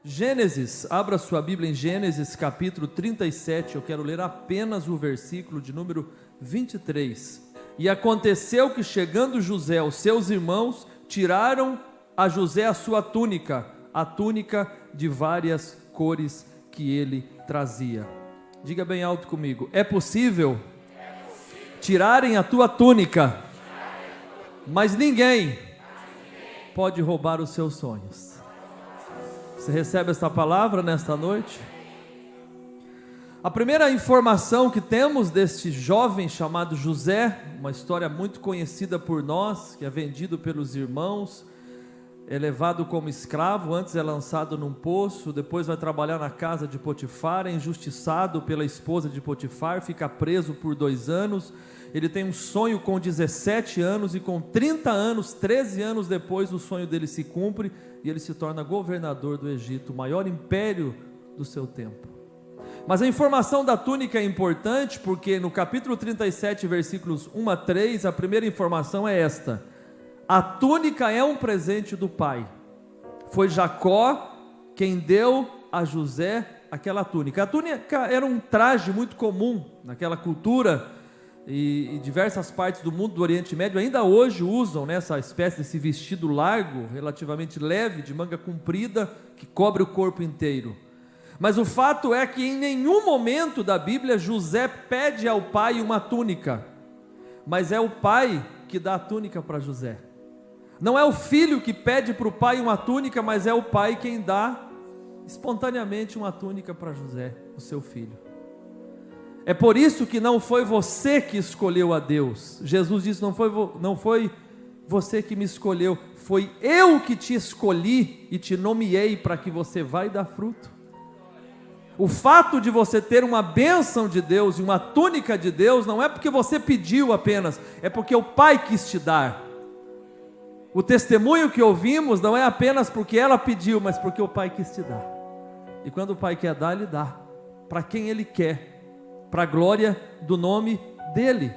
Gênesis, abra sua Bíblia em Gênesis capítulo 37, eu quero ler apenas o versículo de número 23. E aconteceu que chegando José, os seus irmãos tiraram a José a sua túnica, a túnica de várias cores que ele trazia. Diga bem alto comigo: é possível tirarem a tua túnica, mas ninguém pode roubar os seus sonhos. Você recebe esta palavra nesta noite? A primeira informação que temos deste jovem chamado José, uma história muito conhecida por nós, que é vendido pelos irmãos, é levado como escravo, antes é lançado num poço, depois vai trabalhar na casa de Potifar, é injustiçado pela esposa de Potifar, fica preso por 2 anos, ele tem um sonho com 17 anos e com 30 anos, 13 anos depois, o sonho dele se cumpre e ele se torna governador do Egito, o maior império do seu tempo. Mas a informação da túnica é importante porque no capítulo 37, versículos 1 a 3, a primeira informação é esta: a túnica é um presente do pai. Foi Jacó quem deu a José aquela túnica. A túnica era um traje muito comum naquela cultura, e diversas partes do mundo do Oriente Médio ainda hoje usam essa espécie desse vestido largo, relativamente leve, de manga comprida, que cobre o corpo inteiro. Mas o fato é que em nenhum momento da Bíblia José pede ao pai uma túnica, mas é o pai que dá a túnica para José. Não é o filho que pede para o pai uma túnica, mas é o pai quem dá espontaneamente uma túnica para José, o seu filho. É por isso que não foi você que escolheu a Deus. Jesus disse: não foi você que me escolheu, foi eu que te escolhi e te nomeei para que você vá e dá fruto. O fato de você ter uma bênção de Deus e uma túnica de Deus não é porque você pediu apenas, é porque o Pai quis te dar. O testemunho que ouvimos não é apenas porque ela pediu, mas porque o Pai quis te dar. E quando o Pai quer dar, Ele dá para quem Ele quer, para a glória do nome dEle.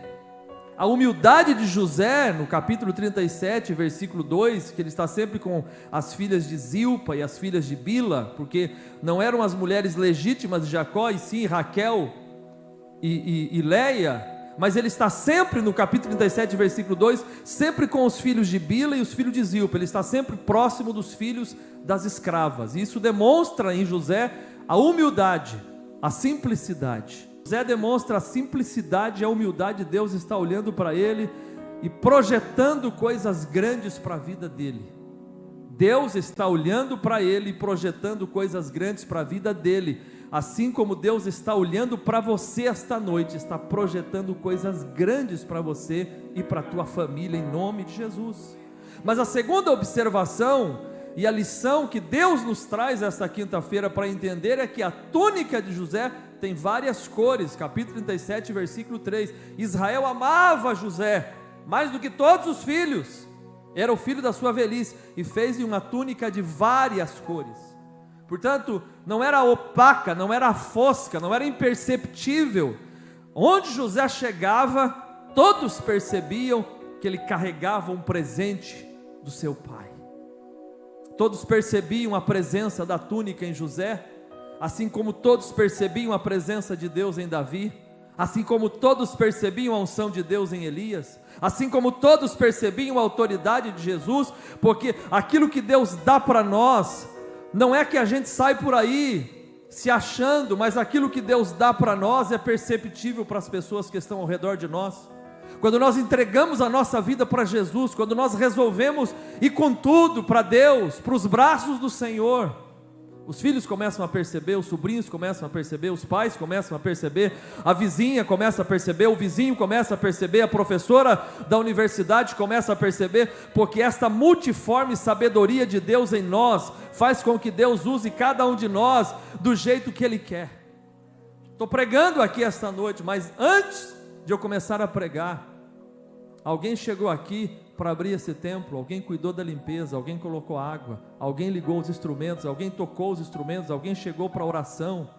A humildade de José, no capítulo 37, versículo 2, que ele está sempre com as filhas de Zilpa e as filhas de Bila, porque não eram as mulheres legítimas de Jacó, e sim Raquel e Leia, mas ele está sempre no capítulo 37, versículo 2, sempre com os filhos de Bila e os filhos de Zilpa, ele está sempre próximo dos filhos das escravas, e isso demonstra em José a humildade, a simplicidade. José demonstra a simplicidade e a humildade. Deus está olhando para ele e projetando coisas grandes para a vida dele. Deus está olhando para ele e projetando coisas grandes para a vida dele, assim como Deus está olhando para você esta noite, está projetando coisas grandes para você e para a tua família, em nome de Jesus. Mas a segunda observação e a lição que Deus nos traz esta quinta-feira para entender é que a túnica de José tem várias cores. Capítulo 37, versículo 3. Israel amava José mais do que todos os filhos, era o filho da sua velhice, e fez-lhe uma túnica de várias cores. Portanto, não era opaca, não era fosca, não era imperceptível. Onde José chegava, todos percebiam que ele carregava um presente do seu pai. Todos percebiam a presença da túnica em José, assim como todos percebiam a presença de Deus em Davi, assim como todos percebiam a unção de Deus em Elias, assim como todos percebiam a autoridade de Jesus, porque aquilo que Deus dá para nós, não é que a gente sai por aí se achando, mas aquilo que Deus dá para nós é perceptível para as pessoas que estão ao redor de nós. Quando nós entregamos a nossa vida para Jesus, quando nós resolvemos ir com tudo para Deus, para os braços do Senhor, os filhos começam a perceber, os sobrinhos começam a perceber, os pais começam a perceber, a vizinha começa a perceber, o vizinho começa a perceber, a professora da universidade começa a perceber, porque esta multiforme sabedoria de Deus em nós faz com que Deus use cada um de nós do jeito que Ele quer. Estou pregando aqui esta noite, mas antes de eu começar a pregar, alguém chegou aqui para abrir esse templo, alguém cuidou da limpeza, alguém colocou água, alguém ligou os instrumentos, alguém tocou os instrumentos, alguém chegou para a oração,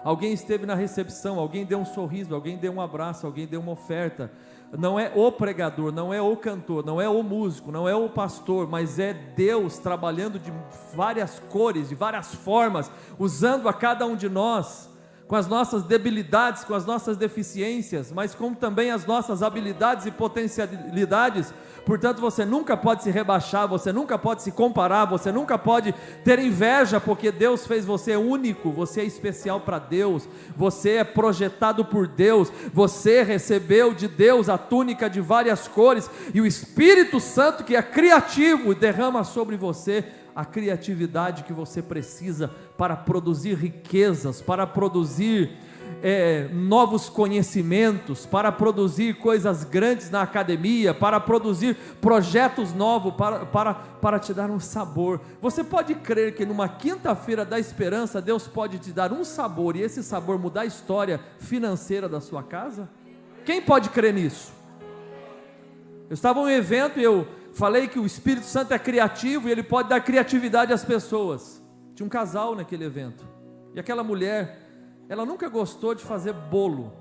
alguém esteve na recepção, alguém deu um sorriso, alguém deu um abraço, alguém deu uma oferta. não é o pregador, não é o cantor, não é o músico, não é o pastor, mas é Deus trabalhando de várias cores, de várias formas, usando a cada um de nós, com as nossas debilidades, com as nossas deficiências, mas como também as nossas habilidades e potencialidades. Portanto, você nunca pode se rebaixar, você nunca pode se comparar, você nunca pode ter inveja, porque Deus fez você único, você é especial para Deus, você é projetado por Deus, você recebeu de Deus a túnica de várias cores, e o Espírito Santo, que é criativo, derrama sobre você a criatividade que você precisa para produzir riquezas, para produzir novos conhecimentos, para produzir coisas grandes na academia, para produzir projetos novos, para te dar um sabor. Você pode crer que numa quinta-feira da esperança, Deus pode te dar um sabor, e esse sabor mudar a história financeira da sua casa? Quem pode crer nisso? Eu estava em um evento e eu falei que o Espírito Santo é criativo e ele pode dar criatividade às pessoas. Tinha um casal naquele evento, e aquela mulher, ela nunca gostou de fazer bolo,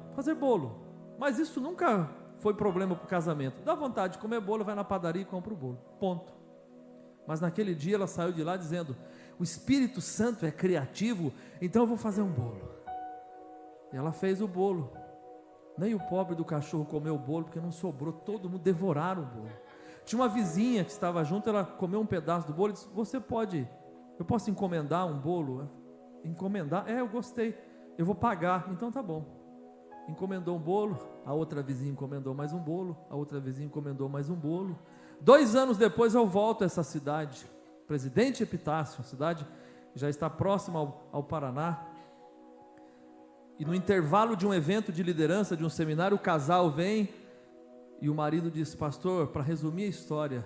mas isso nunca foi problema para o casamento. Dá vontade de comer bolo, vai na padaria e compra o bolo, ponto. Mas naquele dia ela saiu de lá dizendo: o Espírito Santo é criativo, então eu vou fazer um bolo. E ela fez o bolo. Nem o pobre do cachorro comeu o bolo, porque não sobrou, todo mundo devoraram o bolo. Tinha uma vizinha que estava junto, ela comeu um pedaço do bolo e disse: eu posso encomendar um bolo? Encomendar? Eu gostei, eu vou pagar. Então tá bom. Encomendou um bolo, a outra vizinha encomendou mais um bolo, a outra vizinha encomendou mais um bolo. 2 anos depois eu volto a essa cidade, Presidente Epitácio, a cidade já está próxima ao Paraná, e no intervalo de um evento de liderança, de um seminário, o casal vem, e o marido diz: pastor, para resumir a história,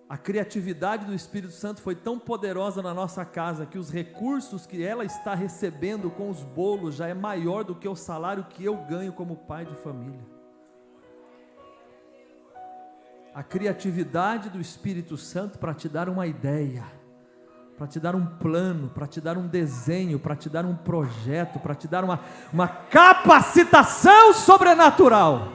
a criatividade do Espírito Santo foi tão poderosa na nossa casa, que os recursos que ela está recebendo com os bolos já é maior do que o salário que eu ganho como pai de família. A criatividade do Espírito Santo para te dar uma ideia, para te dar um plano, para te dar um desenho, para te dar um projeto, para te dar uma capacitação sobrenatural,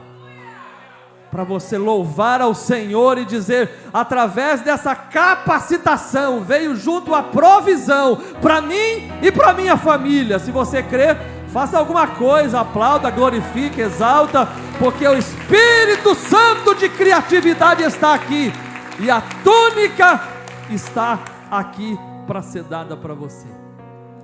para você louvar ao Senhor e dizer: através dessa capacitação veio junto a provisão para mim e para minha família. Se você crê, faça alguma coisa, aplauda, glorifique, exalta, porque o Espírito Santo de criatividade está aqui, e a túnica está aqui para ser dada para você.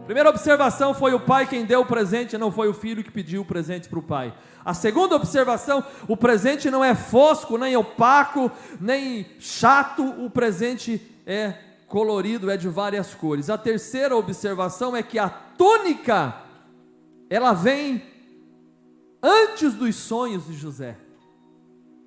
Primeira observação: foi o pai quem deu o presente, não foi o filho que pediu o presente para o pai. A segunda observação: o presente não é fosco, nem opaco, nem chato, o presente é colorido, é de várias cores. A terceira observação é que a túnica, ela vem antes dos sonhos de José.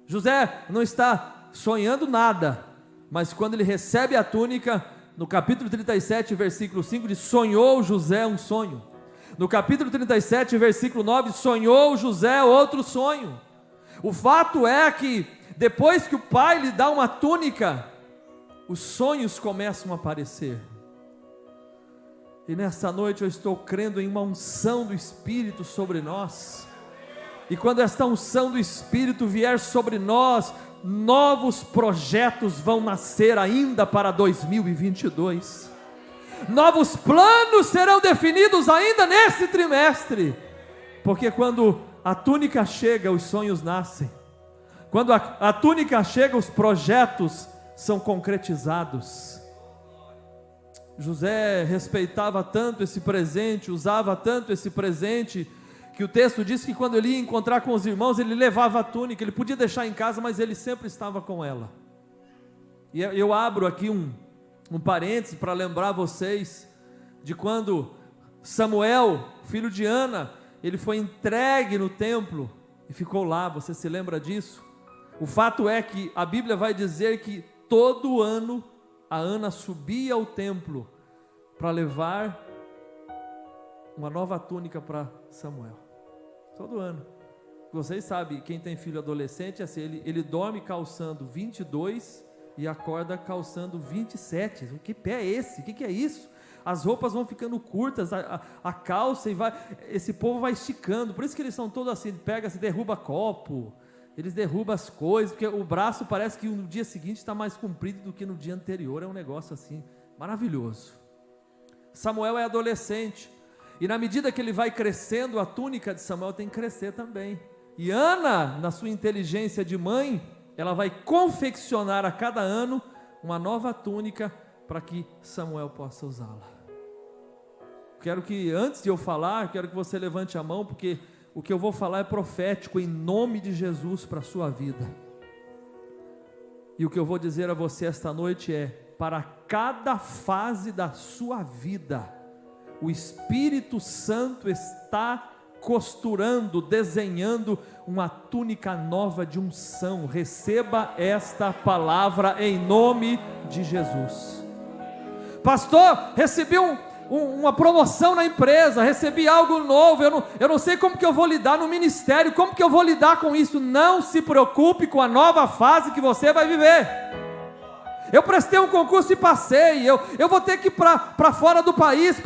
José não está sonhando nada, mas quando ele recebe a túnica, no capítulo 37, versículo 5, diz: sonhou José um sonho. No capítulo 37, versículo 9, sonhou José outro sonho. O fato é que depois que o pai lhe dá uma túnica, os sonhos começam a aparecer. E nessa noite eu estou crendo em uma unção do Espírito sobre nós. E quando esta unção do Espírito vier sobre nós, novos projetos vão nascer ainda para 2022. Novos planos serão definidos ainda nesse trimestre, porque quando a túnica chega, os sonhos nascem. Quando a túnica chega, os projetos são concretizados. José respeitava tanto esse presente, usava tanto esse presente, que o texto diz que quando ele ia encontrar com os irmãos, ele levava a túnica. Ele podia deixar em casa, mas ele sempre estava com ela. E eu abro aqui um parênteses para lembrar vocês de quando Samuel, filho de Ana, ele foi entregue no templo e ficou lá. Você se lembra disso? O fato é que a Bíblia vai dizer que todo ano a Ana subia ao templo para levar uma nova túnica para Samuel. Todo ano. Vocês sabem, quem tem filho adolescente, é assim, ele dorme calçando 22 e acorda calçando 27. Que pé é esse? O que é isso? As roupas vão ficando curtas, a calça, e esse povo vai esticando. Por isso que eles são todos assim: pega, se derruba copo, Eles derrubam as coisas, porque o braço parece que no dia seguinte está mais comprido do que no dia anterior. É um negócio assim, maravilhoso. Samuel é adolescente, e na medida que ele vai crescendo, a túnica de Samuel tem que crescer também. E Ana, na sua inteligência de mãe, ela vai confeccionar a cada ano uma nova túnica para que Samuel possa usá-la. Quero que, antes de eu falar, quero que você levante a mão, porque o que eu vou falar é profético em nome de Jesus para a sua vida. E o que eu vou dizer a você esta noite é: para cada fase da sua vida, o Espírito Santo está costurando, desenhando uma túnica nova de unção. Receba esta palavra em nome de Jesus. Pastor, recebi uma promoção na empresa, recebi algo novo, eu não sei como que eu vou lidar no ministério, como que eu vou lidar com isso? Não se preocupe com a nova fase que você vai viver. Eu prestei um concurso e passei, eu vou ter que ir para fora do país,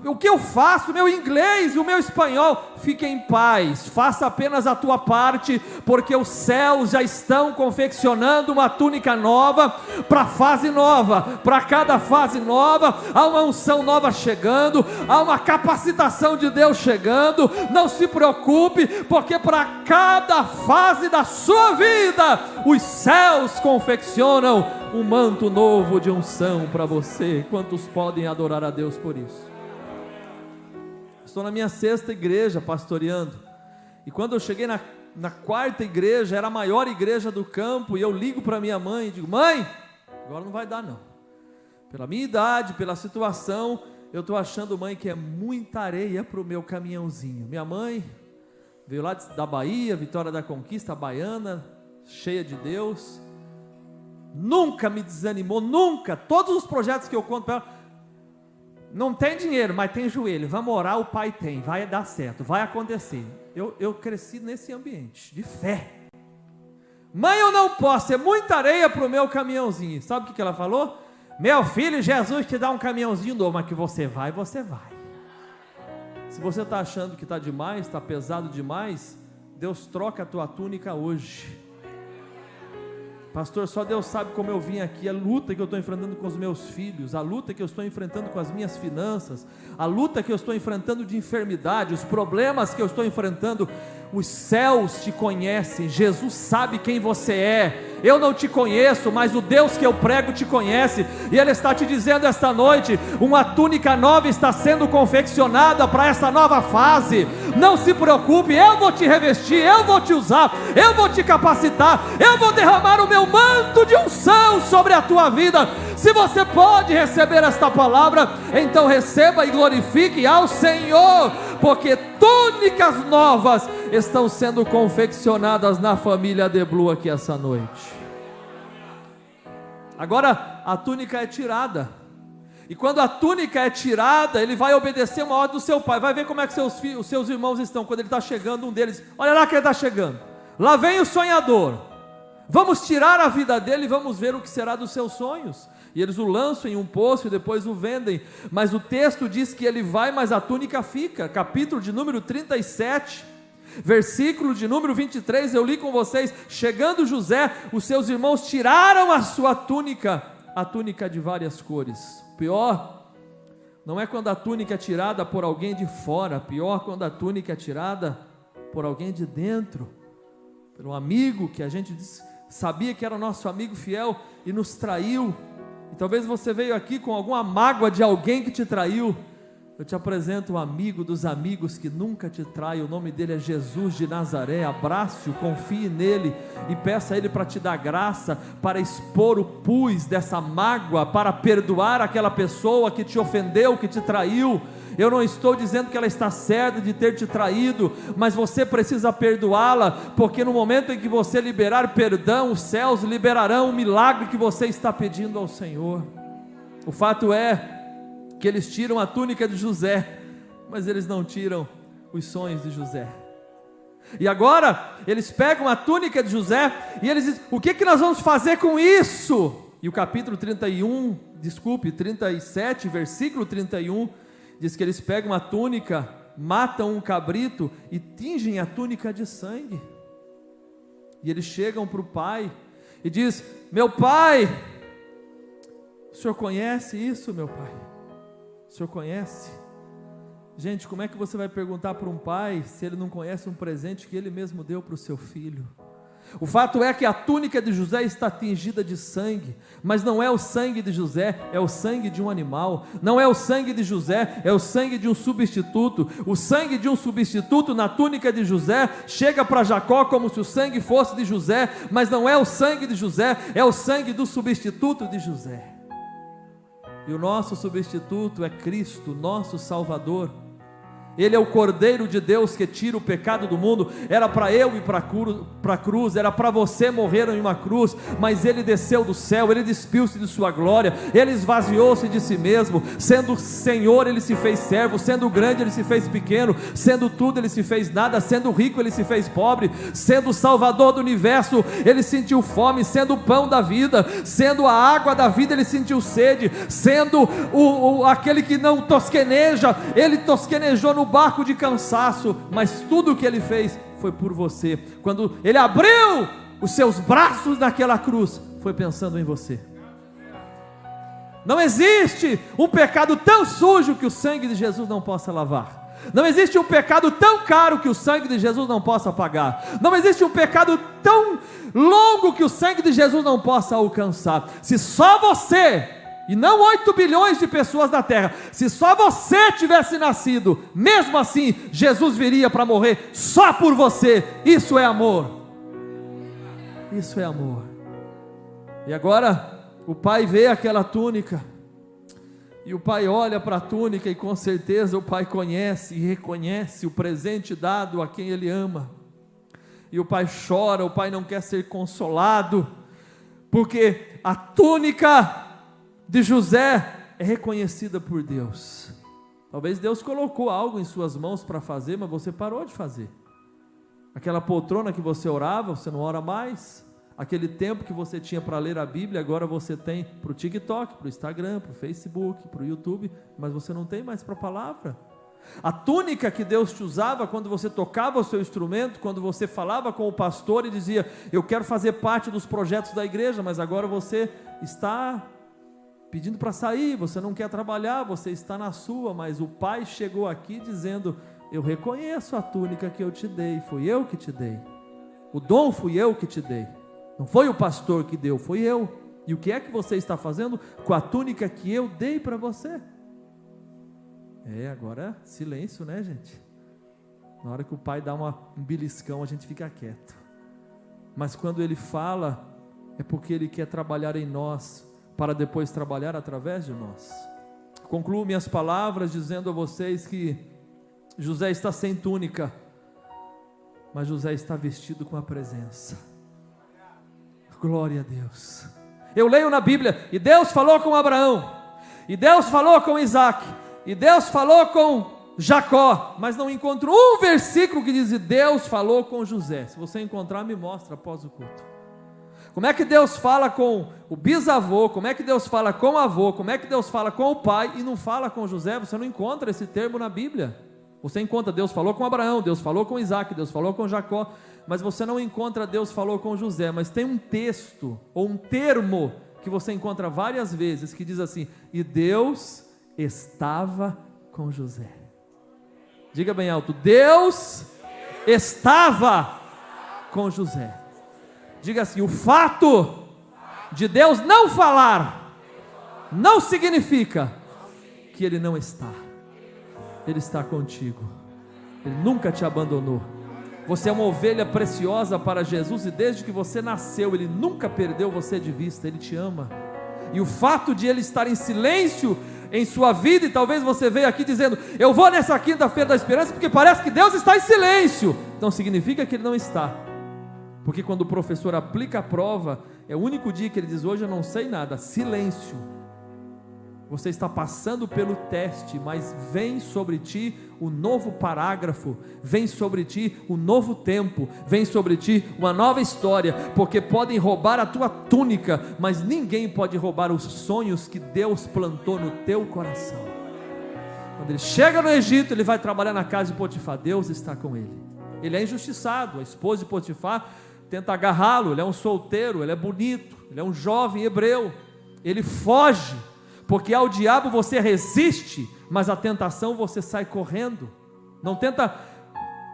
o que eu faço? Meu inglês, o meu espanhol, fique em paz, faça apenas a tua parte, porque os céus já estão confeccionando uma túnica nova, para a fase nova, para cada fase nova, há uma unção nova chegando, há uma capacitação de Deus chegando. Não se preocupe, porque para cada fase da sua vida, os céus confeccionam um manto novo de unção para você. Quantos podem adorar a Deus por isso? Estou na minha 6ª igreja pastoreando, e quando eu cheguei na 4ª igreja, era a maior igreja do campo, e eu ligo para minha mãe e digo: mãe, agora não vai dar não, pela minha idade, pela situação, eu estou achando, mãe, que é muita areia para o meu caminhãozinho. Minha mãe veio lá da Bahia, Vitória da Conquista, baiana, cheia de Deus, nunca me desanimou, nunca. Todos os projetos que eu conto para ela: não tem dinheiro, mas tem joelho, vamos orar, o pai tem, vai dar certo, vai acontecer. Eu cresci nesse ambiente de fé. Mãe, eu não posso, é muita areia para o meu caminhãozinho. Sabe o que ela falou? Meu filho, Jesus te dá um caminhãozinho novo, mas que você vai, você vai. Se você está achando que está demais, está pesado demais, Deus troca a tua túnica hoje. Pastor, só Deus sabe como eu vim aqui, a luta que eu estou enfrentando com os meus filhos, a luta que eu estou enfrentando com as minhas finanças, a luta que eu estou enfrentando de enfermidade, os problemas que eu estou enfrentando. Os céus te conhecem, Jesus sabe quem você é. Eu não te conheço, mas o Deus que eu prego te conhece, e Ele está te dizendo esta noite: uma túnica nova está sendo confeccionada para essa nova fase. Não se preocupe, eu vou te revestir, eu vou te usar, eu vou te capacitar, eu vou derramar o meu manto de unção sobre a tua vida. Se você pode receber esta palavra, então receba e glorifique ao Senhor, porque túnicas novas estão sendo confeccionadas na família de Blue aqui essa noite. Agora a túnica é tirada, e quando a túnica é tirada, ele vai obedecer uma ordem do seu pai. Vai ver como é que os seus irmãos estão. Quando ele está chegando, um deles: olha lá que ele está chegando, lá vem o sonhador, vamos tirar a vida dele e vamos ver o que será dos seus sonhos. E eles o lançam em um poço e depois o vendem. Mas o texto diz que ele vai, mas a túnica fica. Capítulo de número 37, versículo de número 23, eu li com vocês: chegando José, os seus irmãos tiraram a sua túnica, a túnica de várias cores. Pior não é quando a túnica é tirada por alguém de fora, pior quando a túnica é tirada por alguém de dentro, por um amigo que a gente sabia que era nosso amigo fiel e nos traiu. E talvez você veio aqui com alguma mágoa de alguém que te traiu. Eu te apresento um amigo dos amigos que nunca te trai. O nome dele é Jesus de Nazaré. Abrace-o, confie nele e peça a ele para te dar graça, para expor o pus dessa mágoa, para perdoar aquela pessoa que te ofendeu, que te traiu. Eu não estou dizendo que ela está certa de ter te traído, mas você precisa perdoá-la, porque no momento em que você liberar perdão, os céus liberarão o milagre que você está pedindo ao Senhor. O fato é que eles tiram a túnica de José, mas eles não tiram os sonhos de José. E agora eles pegam a túnica de José e eles dizem: o que nós vamos fazer com isso? E o capítulo 37, versículo 31, diz que eles pegam a túnica, matam um cabrito e tingem a túnica de sangue. E eles chegam para o pai e diz: meu pai, o senhor conhece isso, meu pai? O senhor conhece? Gente, como é que você vai perguntar para um pai se ele não conhece um presente que ele mesmo deu para o seu filho? O fato é que a túnica de José está tingida de sangue, mas não é o sangue de José, é o sangue de um animal. Não é o sangue de José, é o sangue de um substituto. O sangue de um substituto na túnica de José chega para Jacó como se o sangue fosse de José, mas não é o sangue de José, é o sangue do substituto de José. E o nosso substituto é Cristo, nosso Salvador. Ele é o Cordeiro de Deus que tira o pecado do mundo. Era para eu ir para a cruz, era para você morrer em uma cruz, mas Ele desceu do céu, Ele despiu-se de sua glória, Ele esvaziou-se de si mesmo. Sendo Senhor, Ele se fez servo. Sendo grande, Ele se fez pequeno. Sendo tudo, Ele se fez nada. Sendo rico, Ele se fez pobre. Sendo o Salvador do universo, Ele sentiu fome. Sendo o pão da vida, sendo a água da vida, Ele sentiu sede. Sendo aquele que não tosqueneja, Ele tosquenejou no barco de cansaço, mas tudo o que Ele fez foi por você. Quando Ele abriu os seus braços naquela cruz, foi pensando em você. Não existe um pecado tão sujo que o sangue de Jesus não possa lavar. Não existe um pecado tão caro que o sangue de Jesus não possa pagar. Não existe um pecado tão longo que o sangue de Jesus não possa alcançar. Se só você, e não 8 bilhões de pessoas na terra, se só você tivesse nascido, mesmo assim, Jesus viria para morrer só por você. Isso é amor. Isso é amor. E agora, o pai vê aquela túnica, e o pai olha para a túnica, e com certeza o pai conhece e reconhece o presente dado a quem ele ama. E o pai chora, o pai não quer ser consolado, porque a túnica de José é reconhecida por Deus. Talvez Deus colocou algo em suas mãos para fazer, mas você parou de fazer. Aquela poltrona que você orava, você não ora mais. Aquele tempo que você tinha para ler a Bíblia, agora você tem para o TikTok, para o Instagram, para o Facebook, para o YouTube, mas você não tem mais para a palavra. A túnica que Deus te usava quando você tocava o seu instrumento, quando você falava com o pastor e dizia: eu quero fazer parte dos projetos da igreja, mas agora você está pedindo para sair, você não quer trabalhar, você está na sua, mas o pai chegou aqui dizendo: eu reconheço a túnica que eu te dei, fui eu que te dei, o dom fui eu que te dei, não foi o pastor que deu, foi eu. E o que é que você está fazendo com a túnica que eu dei para você? Agora silêncio, né, gente? Na hora que o pai dá um beliscão, a gente fica quieto, mas quando ele fala, é porque ele quer trabalhar em nós, para depois trabalhar através de nós. Concluo minhas palavras dizendo a vocês que José está sem túnica, mas José está vestido com a presença. Glória a Deus. Eu leio na Bíblia, e Deus falou com Abraão, e Deus falou com Isaac, e Deus falou com Jacó, mas não encontro um versículo que diz: Deus falou com José. Se você encontrar, me mostra após o culto. Como é que Deus fala com o bisavô, como é que Deus fala com o avô, como é que Deus fala com o pai e não fala com José? Você não encontra esse termo na Bíblia. Você encontra: Deus falou com Abraão, Deus falou com Isaac, Deus falou com Jacó, mas você não encontra Deus falou com José. Mas tem um texto, ou um termo, que você encontra várias vezes, que diz assim: e Deus estava com José. Diga bem alto: Deus estava com José. Diga assim: o fato de Deus não falar não significa que Ele não está. Ele está contigo. Ele nunca te abandonou. Você é uma ovelha preciosa para Jesus, e desde que você nasceu, Ele nunca perdeu você de vista. Ele te ama. E o fato de Ele estar em silêncio em sua vida, e talvez você veja aqui dizendo: eu vou nessa quinta-feira da esperança porque parece que Deus está em silêncio. Então significa que Ele não está. Porque quando o professor aplica a prova, é o único dia que ele diz: hoje eu não sei nada. Silêncio. Você está passando pelo teste, mas vem sobre ti o novo parágrafo, vem sobre ti o novo tempo, vem sobre ti uma nova história, porque podem roubar a tua túnica, mas ninguém pode roubar os sonhos que Deus plantou no teu coração. Quando ele chega no Egito, ele vai trabalhar na casa de Potifar. Deus está com ele. Ele é injustiçado. A esposa de Potifar tenta agarrá-lo. Ele é um solteiro, ele é bonito, ele é um jovem hebreu. Ele foge, porque ao diabo você resiste, mas à tentação você sai correndo. Não tenta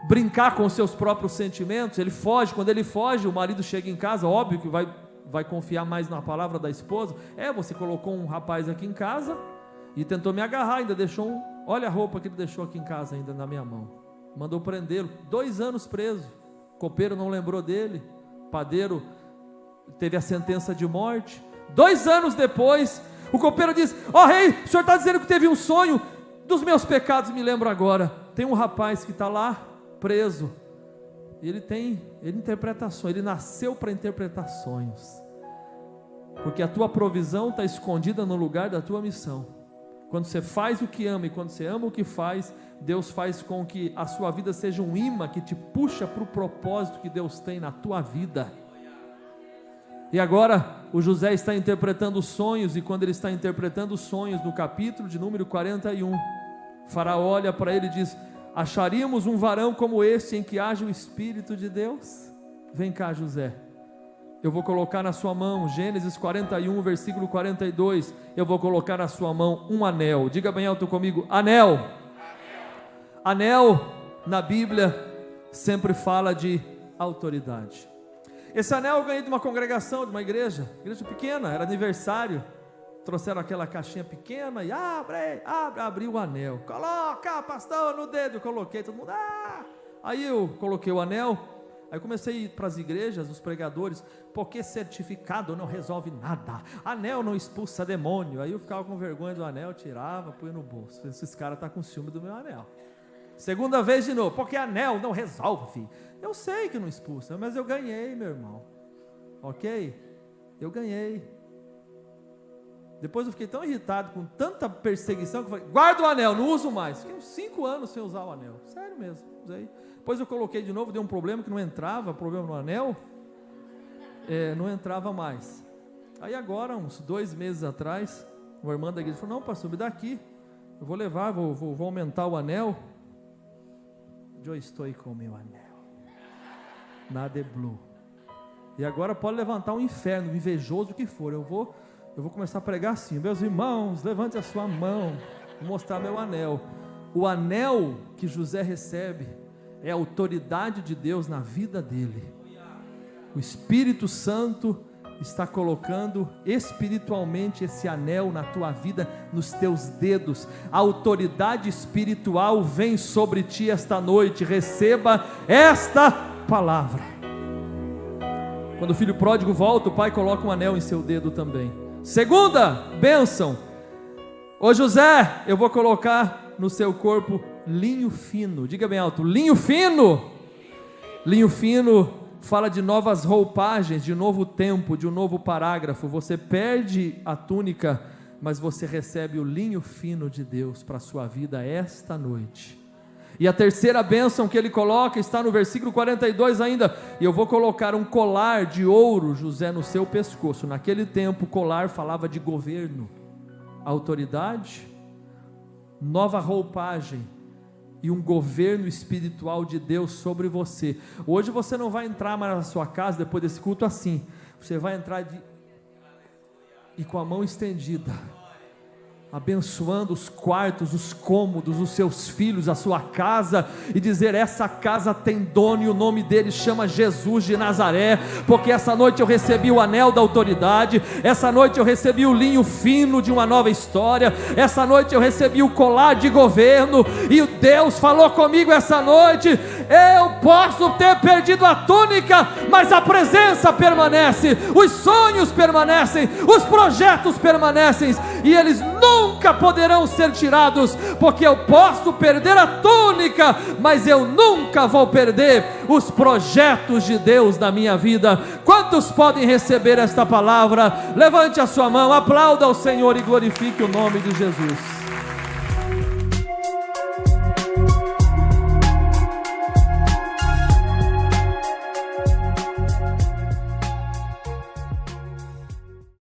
brincar com os seus próprios sentimentos. Ele foge. Quando ele foge, o marido chega em casa, óbvio que vai confiar mais na palavra da esposa. Você colocou um rapaz aqui em casa e tentou me agarrar, ainda deixou olha a roupa que ele deixou aqui em casa ainda na minha mão. Mandou prendê-lo, 2 anos preso. O copeiro não lembrou dele, o padeiro teve a sentença de morte. 2 anos depois, o copeiro diz: rei, o senhor está dizendo que teve um sonho, dos meus pecados me lembro agora. Tem um rapaz que está lá preso, e ele interpreta sonhos, ele nasceu para interpretar sonhos, porque a tua provisão está escondida no lugar da tua missão. Quando você faz o que ama e quando você ama o que faz, Deus faz com que a sua vida seja um imã que te puxa para o propósito que Deus tem na tua vida. E agora o José está interpretando sonhos, e quando ele está interpretando sonhos, no capítulo de número 41, Faraó olha para ele e diz: acharíamos um varão como este em que age o Espírito de Deus? Vem cá, José, eu vou colocar na sua mão, Gênesis 41, versículo 42, eu vou colocar na sua mão um anel. Diga bem alto comigo: anel. Anel, na Bíblia, sempre fala de autoridade. Esse anel eu ganhei de uma congregação, de uma igreja pequena, era aniversário. Trouxeram aquela caixinha pequena e abri o anel. Coloca, pastor, no dedo. Eu coloquei, todo mundo, Aí eu coloquei o anel. Aí comecei a ir para as igrejas, os pregadores: porque certificado não resolve nada, anel não expulsa demônio. Aí eu ficava com vergonha do anel, tirava, punha no bolso. Esses caras estão com ciúme do meu anel. Segunda vez de novo: porque anel não resolve. Eu sei que não expulsa, mas eu ganhei, meu irmão. Ok? Eu ganhei. Depois eu fiquei tão irritado com tanta perseguição que eu falei: guarda o anel, não uso mais. Fiquei uns 5 anos sem usar o anel, sério mesmo, usei. Depois eu coloquei de novo, deu um problema que não entrava, problema no anel, não entrava mais. Aí agora, uns 2 meses atrás, uma irmã da igreja falou: não, pastor, me dá aqui, eu vou levar, vou aumentar o anel. Eu estou com o meu anel, nada é blue. E agora pode levantar um inferno, invejoso que for, eu vou começar a pregar assim: meus irmãos, levante a sua mão, vou mostrar meu anel. O anel que José recebe é a autoridade de Deus na vida dele. O Espírito Santo está colocando espiritualmente esse anel na tua vida, nos teus dedos. A autoridade espiritual vem sobre ti esta noite. Receba esta palavra. Quando o filho pródigo volta, o pai coloca um anel em seu dedo também. Segunda bênção: ô José, eu vou colocar no seu corpo linho fino. Diga bem alto: linho fino. Linho fino fala de novas roupagens, de novo tempo, de um novo parágrafo. Você perde a túnica, mas você recebe o linho fino de Deus para a sua vida esta noite. E a terceira bênção que ele coloca está no versículo 42 ainda: e eu vou colocar um colar de ouro, José, no seu pescoço. Naquele tempo, colar falava de governo, autoridade, nova roupagem e um governo espiritual de Deus sobre você. Hoje você não vai entrar mais na sua casa depois desse culto assim, você vai entrar e com a mão estendida, abençoando os quartos, os cômodos, os seus filhos, a sua casa, e dizer: essa casa tem dono e o nome dele chama Jesus de Nazaré, porque essa noite eu recebi o anel da autoridade, essa noite eu recebi o linho fino de uma nova história, essa noite eu recebi o colar de governo, e o Deus falou comigo essa noite: eu posso ter perdido a túnica, mas a presença permanece, os sonhos permanecem, os projetos permanecem, e eles nunca poderão ser tirados, porque eu posso perder a túnica, mas eu nunca vou perder os projetos de Deus na minha vida. Quantos podem receber esta palavra? Levante a sua mão, aplauda ao Senhor e glorifique o nome de Jesus.